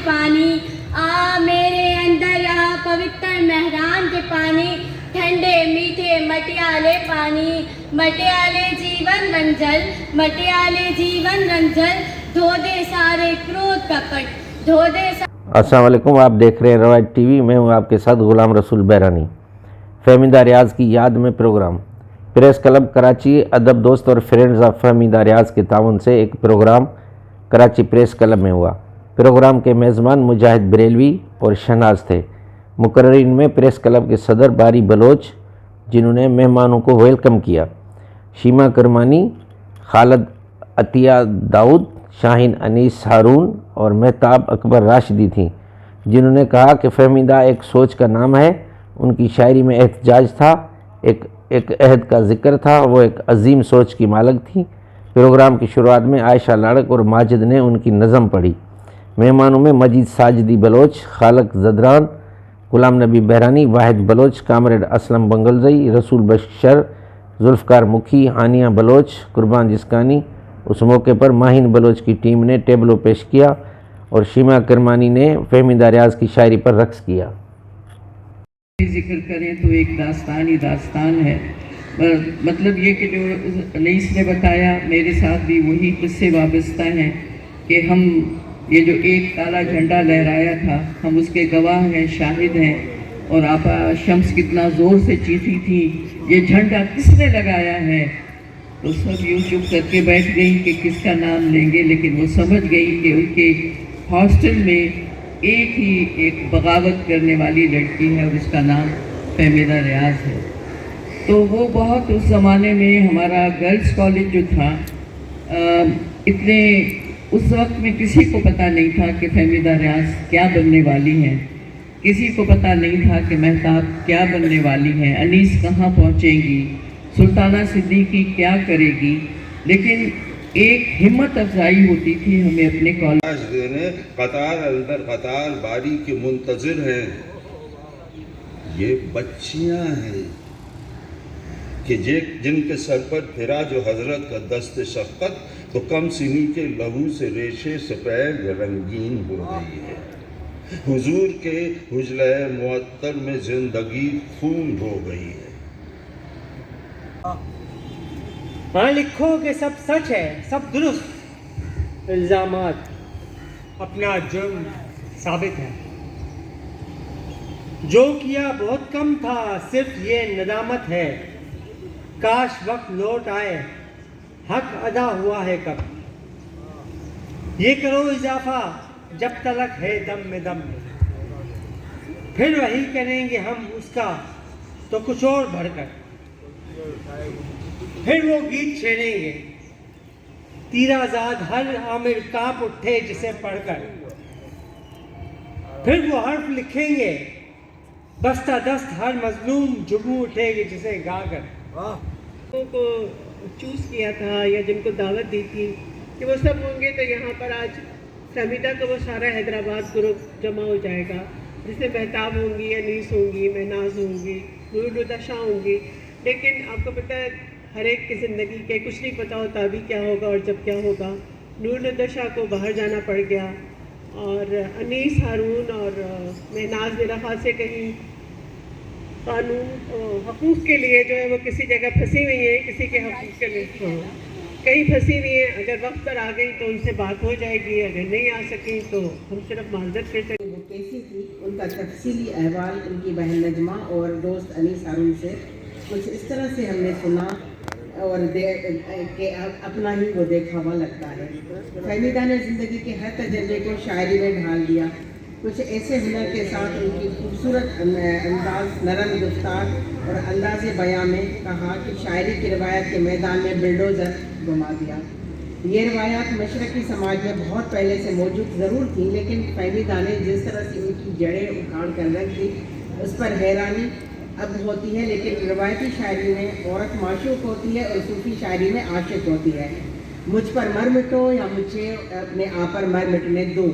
पानी आ मेरे अंदर यहाँ पवित्र मेहरान के पानी ठंडे मीठे मटियाले पानी मटियाले जीवन रंजल मटियाले जीवन रंजल धो दे सारे क्रोध कपट धो दे। अस्सलाम वालेकुम, आप देख रहे हैं रवायत टीवी। मैं हूं आपके साथ गुलाम रसूल बहरानी। फहमीदा रियाज की याद में प्रोग्राम प्रेस क्लब कराची अदब दोस्त और फ्रेंड्स ऑफ फहमीदा रियाज के ताउन से एक प्रोग्राम कराची प्रेस क्लब में हुआ। प्रोग्राम के मेज़बान मुजाहिद बरेलवी और शहनाज थे। मुकर्रिरीन में प्रेस क्लब के सदर बारी बलोच, जिन्होंने मेहमानों को वेलकम किया, शीमा करमानी, खालिद अतिया दाऊद, शाहीन अनीस हारून और महताब अकबर राशिदी थीं, जिन्होंने कहा कि फहमीदा एक सोच का नाम है। उनकी शायरी में एहतजाज था, एक अहद का ज़िक्र था। वो एक अजीम सोच की मालिक थी। प्रोग्राम की शुरुआत में आयशा लाड़क और माजिद ने उनकी नज़म पढ़ी। मेहमानों में मजीद साजिदी बलोच, खालक जदरान, गुलाम नबी बहरानी, वाहिद बलोच, कामरेड असलम बंगलजई, रसूल बशर, जुल्फ़कार मुखी, हानिया बलोच, कुर्बान जिस्कानी। उस मौके पर माहिन बलोच की टीम ने टेबलो पेश किया और शीमा करमानी ने फहमीदा रियाज की शायरी पर रक्स किया। जिक्र करें तो एक दास्तान ही दास्तान है। मतलब ये कि जो अनीस ने बताया, मेरे साथ भी वही किस्से वाबस्ता हैं कि हम ये जो एक काला झंडा लहराया था, हम उसके गवाह हैं, शाहिद हैं। और आपा शम्स कितना ज़ोर से चीखी थी, ये झंडा किसने लगाया है। तो सब यूँ चुप करके बैठ गई कि किसका नाम लेंगे, लेकिन वो समझ गई कि उनके हॉस्टल में एक बगावत करने वाली लड़की है और उसका नाम फहमीदा रियाज है। तो वो बहुत उस ज़माने में हमारा गर्ल्स कॉलेज जो था, इतने उस वक्त में किसी को पता नहीं था कि फहमीदा रियाज क्या बनने वाली हैं, किसी को पता नहीं था कि महताब क्या बनने वाली हैं, अनीस कहाँ पहुँचेंगी, सुल्ताना सिद्दीकी क्या करेगी। लेकिन एक हिम्मत अफजाई होती थी हमें अपने कॉलेज देने, कतार अंदर कतार बारी के मुंतजिर हैं। ये बच्चियां हैं कि जिनके सर पर फिरा जो हजरत का दस्त शफ़क़त, तो कम सिनी के लहू से रेशे सफ़ेद रंगीन हो गई है। हुजूर के हुजले मुअत्तर में जिंदगी खून हो गई है। हाँ, लिखो कि सब सच है, सब दुरुस्त इल्ज़ामात अपना जुर्म साबित है। जो किया बहुत कम था, सिर्फ ये नदामत है। काश वक्त लौट आए, हक अदा हुआ है कब। ये करो इजाफा जब तलक है दम में दम, फिर वही करेंगे हम उसका तो कुछ और बढ़कर। फिर वो गीत छेड़ेंगे, तीराजाद हर आमिर कांप उठे जिसे पढ़कर। फिर वो हर्फ लिखेंगे, बस्ता दस्त हर मजलूम झुमू उठेगी जिसे गाकर। को चूज़ किया था या जिनको दावत दी थी कि वो सब होंगे, तो यहाँ पर आज फहमीदा का वो सारा हैदराबाद ग्रुप जमा हो जाएगा, जिसमें महताब होंगी, अनीस होंगी, महनाज होंगी, नूरुद्दशा होंगी। लेकिन आपको पता है, हर एक की ज़िंदगी के कुछ नहीं पता होता अभी क्या होगा और जब क्या होगा। नूरुद्दशा को बाहर जाना पड़ गया और अनीस हारून और महनाज मेरा ख़ास से कहीं कानून हकूक़ के लिए जो है वो किसी जगह फंसी हुई है, किसी के हकूक़ के लिए कहीं फंसी हुई है। अगर वक्त पर आ गई तो उनसे बात हो जाएगी, अगर नहीं आ सकी तो हम सिर्फ माजरत कर सकते। वो कैसी थी, उनका तफसीली अहवाल उनकी बहन नजमा और दोस्त अनीस हारून से कुछ इस तरह से हमने सुना और कि अपना ही वो देखावा लगता है। फहमीदा ने ज़िंदगी के हर तजर्बे को शायरी में ढाल दिया। कुछ ऐसे हुनर के साथ उनकी खूबसूरत अंदाज, नरम गुफ्तार और अंदाज़ बयां में कहा कि शायरी की रवायत के मैदान में बिल्डोज़र घुमा दिया। ये रवायात मशरक़ी समाज में बहुत पहले से मौजूद ज़रूर थी, लेकिन फहमीदा ने जिस तरह से उनकी जड़ें उखाड़ कर रख दी, उस पर हैरानी अब होती है। लेकिन रवायती शायरी में औरत माशूक होती है और सूफी शायरी में आशिक होती है। मुझ पर मर मिटो या मुझे अपने आप पर मर मिटने दो,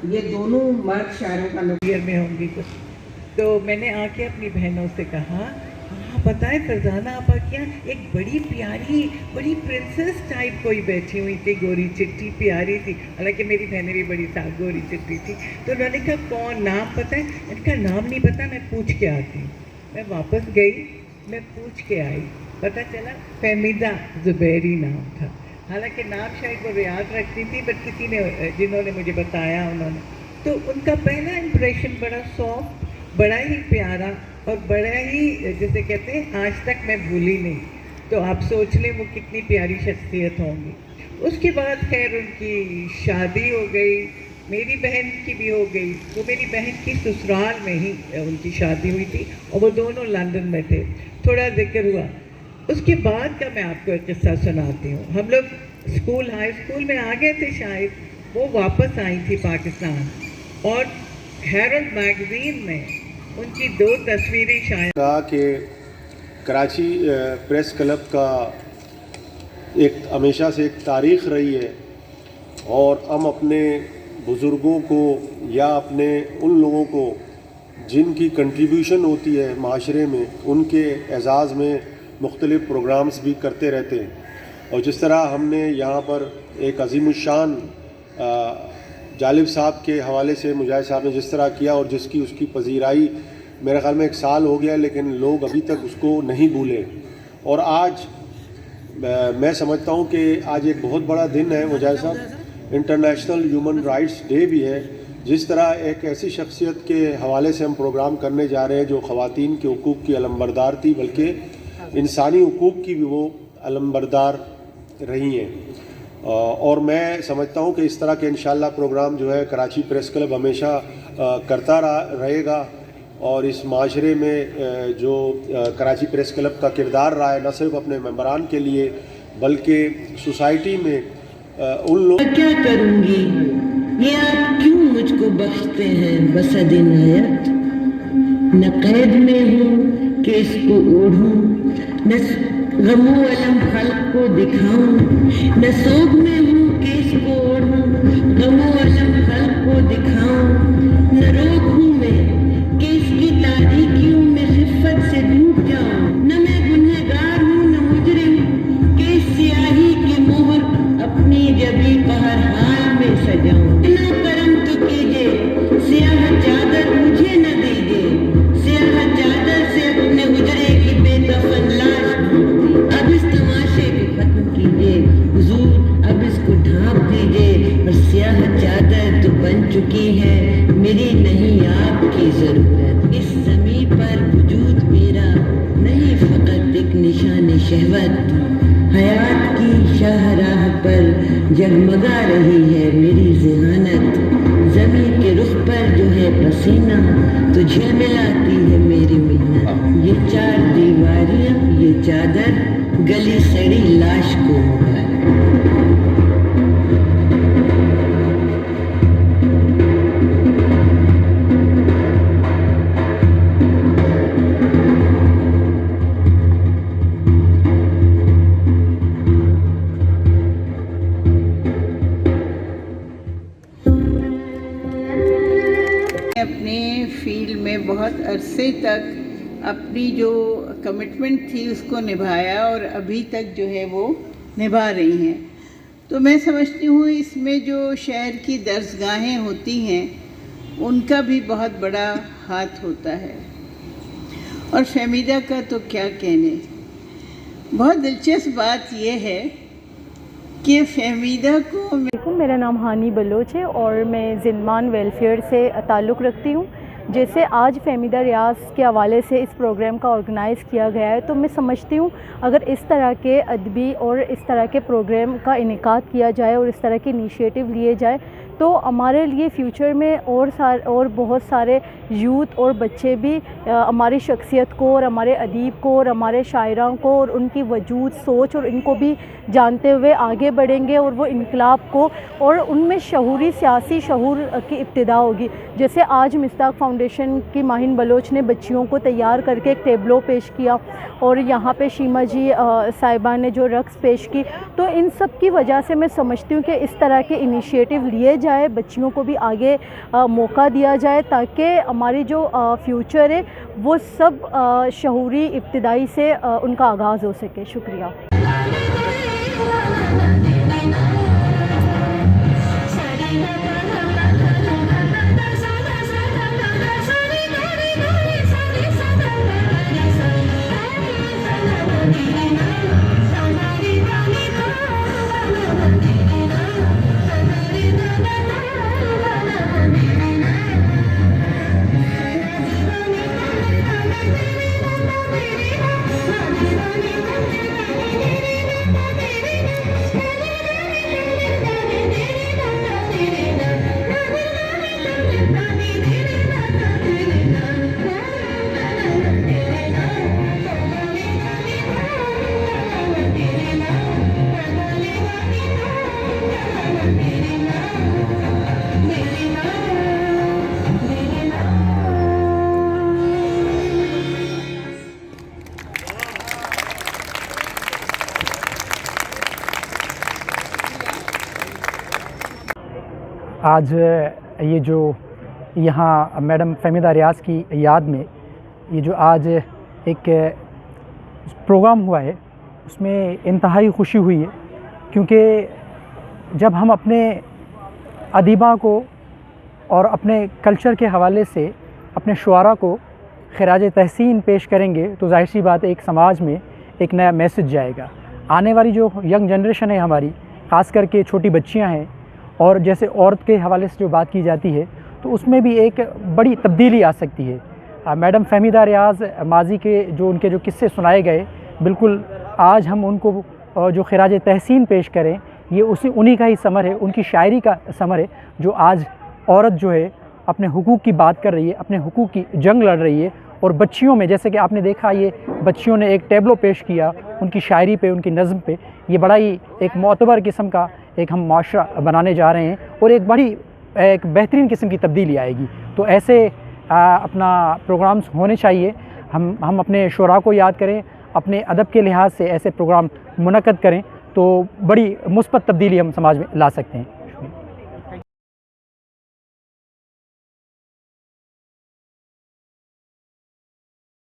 ये दोनों मर्द शायरों का ईयर में होंगी। तो मैंने आके अपनी बहनों से कहा, पता है फरजाना आपा क्या एक बड़ी प्यारी बड़ी प्रिंसेस टाइप कोई बैठी हुई थी, गोरी चिट्टी प्यारी थी, हालांकि मेरी बहनें भी बड़ी साफ गोरी चिट्टी थी। तो उन्होंने कहा कौन, नाम पता है? इनका नाम नहीं पता, मैं पूछ के आती हूँ। मैं वापस गई, मैं पूछ के आई, पता चला फहमीदा ज़ुबैरी नाम था। हालांकि नाम शायद वो याद रखती थी, बट किसी ने जिन्होंने मुझे बताया उन्होंने, तो उनका पहला इम्प्रेशन बड़ा सॉफ्ट, बड़ा ही प्यारा और बड़ा ही जैसे कहते हैं आज तक मैं भूली नहीं। तो आप सोच लें वो कितनी प्यारी शख्सियत होंगी। उसके बाद खैर उनकी शादी हो गई, मेरी बहन की भी हो गई। वो मेरी बहन की ससुराल में ही उनकी शादी हुई थी और वो दोनों लंदन में थे। थोड़ा जिक्र हुआ। उसके बाद का मैं आपको एक किस्सा सुनाती हूँ। हम लोग स्कूल हाई स्कूल में आ गए थे शायद, वो वापस आई थी पाकिस्तान और हेरल्ड मैगज़ीन में उनकी 2 तस्वीरें शायद कहा कि कराची प्रेस क्लब का एक हमेशा से एक तारीख़ रही है और हम अपने बुज़ुर्गों को या अपने उन लोगों को जिनकी कंट्रीब्यूशन होती है माशरे में, उनके एजाज़ में मुख्तलिफ़ प्रोग्राम्स भी करते रहते हैं। और जिस तरह हमने यहाँ पर एक अज़ीमुश्शान जालिब साहब के हवाले से मुजाहिद साहब ने जिस तरह किया और जिसकी उसकी पजीराई मेरे ख़्याल में 1 साल हो गया, लेकिन लोग अभी तक उसको नहीं भूले। और आज मैं समझता हूँ कि आज एक बहुत बड़ा दिन है मुजाहिद साहब, इंटरनेशनल ह्यूमन राइट्स डे भी है। जिस तरह एक ऐसी शख्सियत के हवाले से हम प्रोग्राम करने जा रहे हैं जो ख़वातीन के हुकूक़ की अलमबरदार थी, बल्कि इंसानी हुकूक़ की भी वो अलमबरदार रही हैं। और मैं समझता हूँ कि इस तरह के इंशाअल्लाह प्रोग्राम जो है कराची प्रेस क्लब हमेशा करता रहेगा। और इस माशरे में जो कराची प्रेस क्लब का किरदार रहा है, न सिर्फ अपने मेंबरान के लिए बल्कि सोसाइटी में उन लोग क्या करूँगी, ये आप क्यों मुझको बख्शते हैं बसद इनायत। न कैद में हूँ कि इसको ओढ़ूँ, न गमो अलम खल्क को दिखाऊं, न सोग में हूँ कि इसको ओढ़ूं, गमो अलम खल्क को दिखाऊं, न रोग हूँ मैं कि इसकी तारीकियों में खिफ़त से डूब जाऊं, न मैं गुनहगार हूँ न मुजरिम कि इस स्याही की मोहर अपनी जबी पर हर हाल में सजाऊं। इतना करम तो कीजिए, स्याह चादर मुझे न दीजिए, स्याह चादर से अपने हुजरे की बेकफन लाश अब इस तमाशे को खत्म कीजिए हुजूर, अब इसको ढांप दीजिए। और स्याह चादर तो बन चुकी है, मेरी नहीं आपकी ज़रूरत। इस ज़मीं पर वजूद मेरा नहीं फ़कत एक निशान शहवत, हयात की शाहराह पर जगमगा रही है मेरी ज़हानत। ज़मीं के रुख पर जो है पसीना तो झिलमिलाती है मेरी मिन्नत। ये 4 दीवारियाँ ये चादर गली सड़ी लाश को मुबारक। अपने फील्ड में बहुत अरसे तक अपनी जो कमिटमेंट थी उसको निभाया और अभी तक जो है वो निभा रही हैं। तो मैं समझती हूँ इसमें जो शहर की दरसगाहें होती हैं उनका भी बहुत बड़ा हाथ होता है। और फहमीदा का तो क्या कहने। बहुत दिलचस्प बात यह है कि फहमीदा को मेरा नाम हानी बलोच है और मैं जिनमान वेलफेयर से ताल्लुक़ रखती हूँ। जैसे आज फहमीदा रियाज़ के हवाले से इस प्रोग्राम का ऑर्गेनाइज़ किया गया है, तो मैं समझती हूँ अगर इस तरह के अदबी और इस तरह के प्रोग्राम का इनेकाद किया जाए और इस तरह के इनिशिएटिव लिए जाए तो हमारे लिए फ़्यूचर में और बहुत सारे यूथ और बच्चे भी हमारी शख्सियत को और हमारे अदीब को और हमारे शायराओं को और उनकी वजूद सोच और इनको भी जानते हुए आगे बढ़ेंगे और वो इनकलाब को और उनमें शऊरी सियासी शऊर की इब्तिदा होगी। जैसे आज मिस्ताक फाउंडेशन की माहिन बलोच ने बच्चियों को तैयार करके एक टेबलो पेश किया और यहाँ पे शीमा जी साहिबा ने जो रक्स पेश की, तो इन सब की वजह से मैं समझती हूँ कि इस तरह के इनिशिएटिव लिए جائے, بچیوں کو بھی آگے موقع دیا جائے تاکہ ہماری جو فیوچر ہے وہ سب شعوری ابتدائی سے ان کا آغاز ہو سکے. شکریہ. آج یہ جو یہاں میڈم فہمیدہ ریاض کی یاد میں یہ جو آج ایک پروگرام ہوا ہے اس میں انتہائی خوشی ہوئی ہے, کیونکہ جب ہم اپنے ادیبہ کو اور اپنے کلچر کے حوالے سے اپنے شعراء کو خراج تحسین پیش کریں گے تو ظاہر سی بات ایک سماج میں ایک نیا میسج جائے گا. آنے والی جو ینگ جنریشن ہے ہماری, خاص کر کے چھوٹی بچیاں ہیں, اور جیسے عورت کے حوالے سے جو بات کی جاتی ہے تو اس میں بھی ایک بڑی تبدیلی آ سکتی ہے. میڈم فہمیدہ ریاض ماضی کے جو ان کے جو قصے سنائے گئے, بالکل آج ہم ان کو جو خراج تحسین پیش کریں یہ انہی کا ہی ثمر ہے, ان کی شاعری کا ثمر ہے جو آج عورت جو ہے اپنے حقوق کی بات کر رہی ہے, اپنے حقوق کی جنگ لڑ رہی ہے. اور بچیوں میں جیسے کہ آپ نے دیکھا یہ بچیوں نے ایک ٹیبلو پیش کیا ان کی شاعری پہ, ان کی نظم پہ. یہ بڑا ہی ایک معتبر قسم کا ایک ہم معاشرہ بنانے جا رہے ہیں اور ایک بہترین قسم کی تبدیلی آئے گی. تو ایسے اپنا پروگرامز ہونے چاہیے. ہم اپنے شعراء کو یاد کریں, اپنے ادب کے لحاظ سے ایسے پروگرام منعقد کریں تو بڑی مثبت تبدیلی ہم سماج میں لا سکتے ہیں.